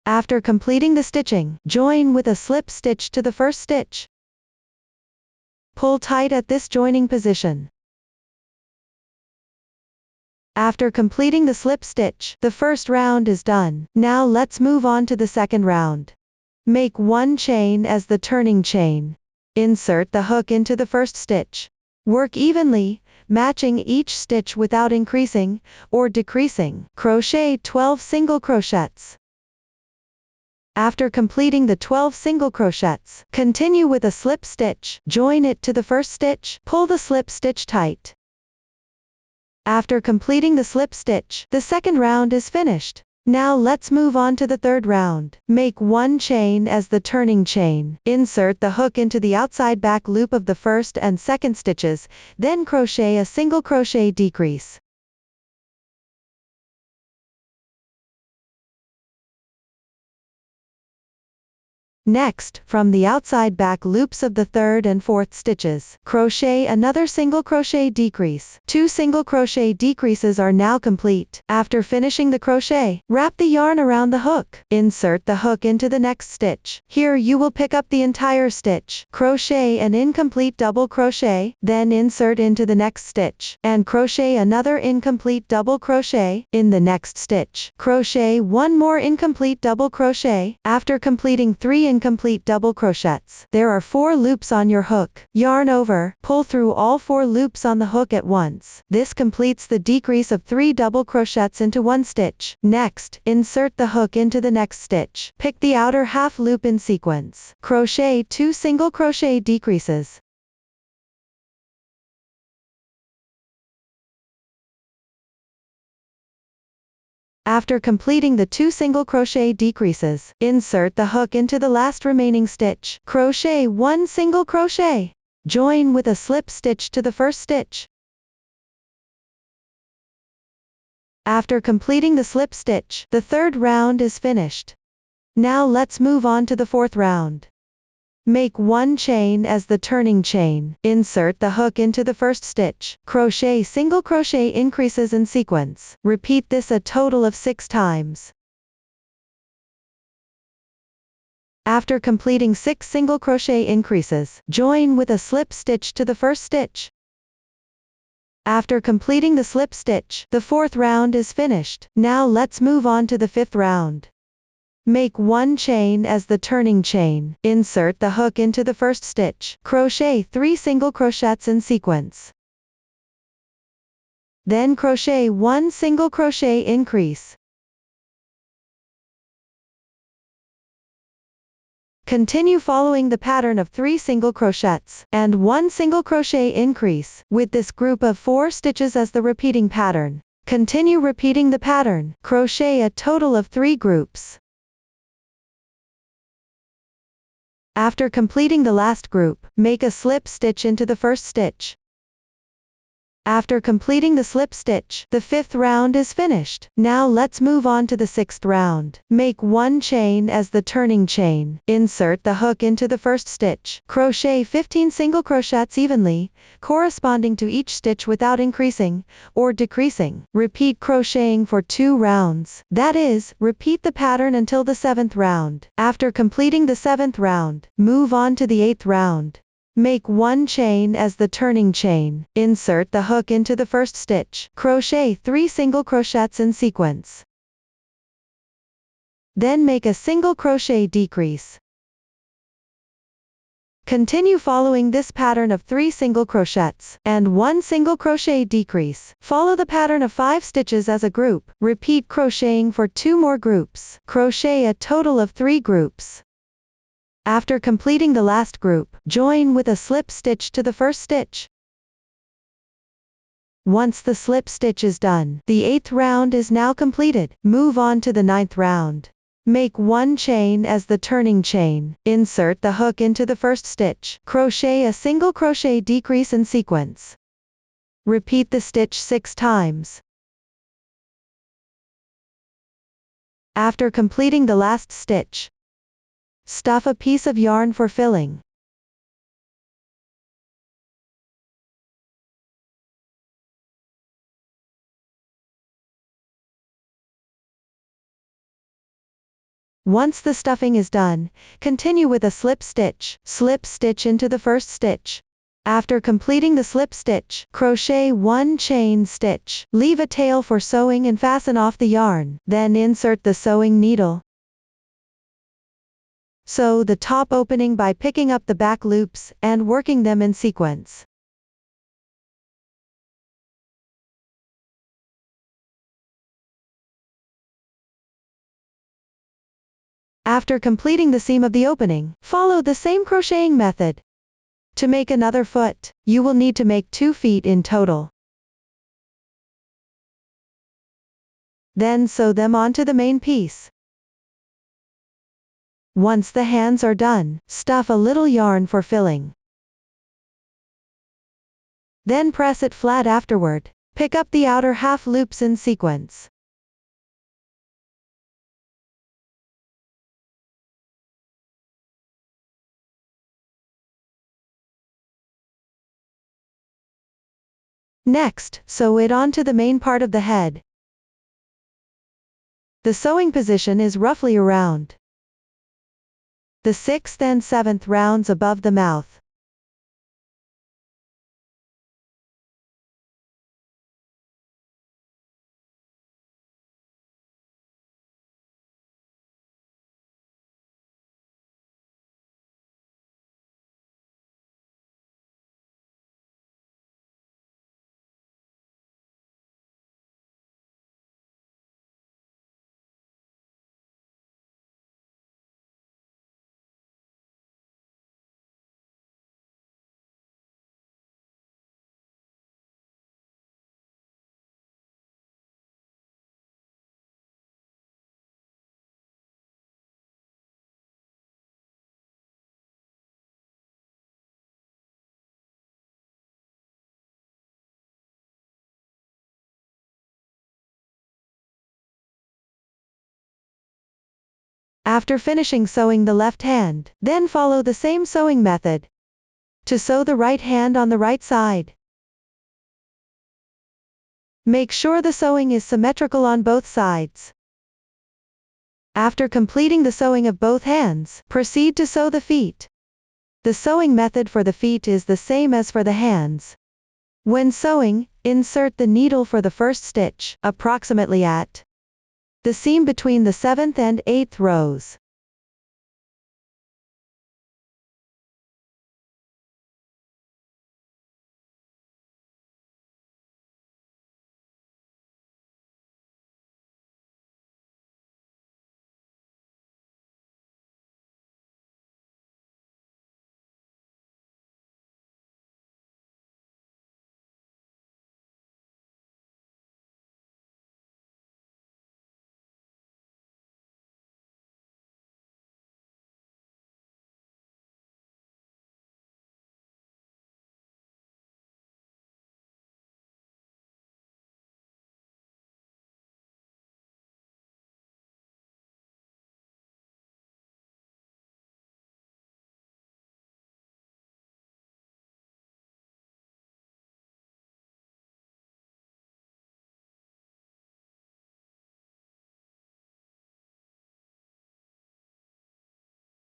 After completing the stitching, join with a slip stitch to the first stitch. Pull tight at this joining position. After completing the slip stitch, the first round is done. Now let's move on to the second round. Make 1 chain as the turning chain. Insert the hook into the first stitch. Work evenly, matching each stitch without increasing or decreasing. Crochet 12 single crochets. After completing the 12 single crochets, continue with a slip stitch. Join it to the first stitch. Pull the slip stitch tight. After completing the slip stitch, the second round is finished. Now let's move on to the third round. Make 1 chain as the turning chain. Insert the hook into the outside back loop of the first and second stitches, then crochet a single crochet decrease. Next, from the outside back loops of the third and fourth stitches, crochet another single crochet decrease. 2 single crochet decreases are now complete. After finishing the crochet, wrap the yarn around the hook. Insert the hook into the next stitch. Here you will pick up the entire stitch. Crochet an incomplete double crochet, then insert into the next stitch, and crochet another incomplete double crochet in the next stitch. Crochet 1 more incomplete double crochet. After completing 3 incomplete double crochets, there are 4 loops on your hook. Yarn over, pull through all 4 loops on the hook at once. This completes the decrease of 3 double crochets into 1 stitch. Next, insert the hook into the next stitch. Pick the outer half loop in sequence. Crochet 2 single crochet decreases. After completing the 2 single crochet decreases, insert the hook into the last remaining stitch. Crochet 1 single crochet. Join with a slip stitch to the first stitch. After completing the slip stitch, the third round is finished. Now let's move on to the fourth round. Make 1 chain as the turning chain. Insert the hook into the first stitch. Crochet single crochet increases in sequence. Repeat this a total of 6 times. After completing 6 single crochet increases, join with a slip stitch to the first stitch. After completing the slip stitch, the fourth round is finished. Now let's move on to the fifth round. Make 1 chain as the turning chain. Insert the hook into the first stitch. Crochet 3 single crochets in sequence. Then crochet 1 single crochet increase. Continue following the pattern of 3 single crochets and 1 single crochet increase with this group of 4 stitches as the repeating pattern. Continue repeating the pattern. Crochet a total of 3 groups. After completing the last group, make a slip stitch into the first stitch. After completing the slip stitch, the 5th round is finished. Now let's move on to the 6th round. Make 1 chain as the turning chain. Insert the hook into the first stitch. Crochet 15 single crochets evenly, corresponding to each stitch without increasing or decreasing. Repeat crocheting for 2 rounds. That is, repeat the pattern until the 7th round. After completing the 7th round, move on to the 8th round. Make 1 chain as the turning chain. Insert the hook into the first stitch. Crochet 3 single crochets in sequence. Then make a single crochet decrease. Continue following this pattern of 3 single crochets and 1 single crochet decrease. Follow the pattern of 5 stitches as a group. Repeat crocheting for 2 more groups. Crochet a total of 3 groups. After completing the last group, join with a slip stitch to the first stitch. Once the slip stitch is done, the 8th round is now completed. Move on to the 9th round. Make 1 chain as the turning chain. Insert the hook into the first stitch. Crochet a single crochet decrease in sequence. Repeat the stitch 6 times. After completing the last stitch, stuff a piece of yarn for filling. Once the stuffing is done, continue with a slip stitch into the first stitch. After completing the slip stitch, crochet 1 chain stitch. Leave a tail for sewing and fasten off the yarn. Then insert the sewing needle. Sew the top opening by picking up the back loops and working them in sequence. After completing the seam of the opening, follow the same crocheting method. To make another foot, you will need to make 2 feet in total. Then sew them onto the main piece. Once the hands are done, stuff a little yarn for filling. Then press it flat afterward. Pick up the outer half loops in sequence. Next, sew it onto the main part of the head. The sewing position is roughly around the 6th and 7th rounds above the mouth. After finishing sewing the left hand, then follow the same sewing method to sew the right hand on the right side. Make sure the sewing is symmetrical on both sides. After completing the sewing of both hands, proceed to sew the feet. The sewing method for the feet is the same as for the hands. When sewing, insert the needle for the first stitch, approximately at the seam between the 7th and 8th rows.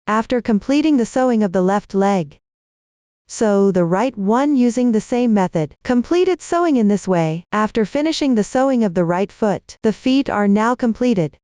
after completing the sewing of the left leg. Sew the right one using the same method. Completed sewing in this way. After finishing the sewing of the right foot, the feet are now completed.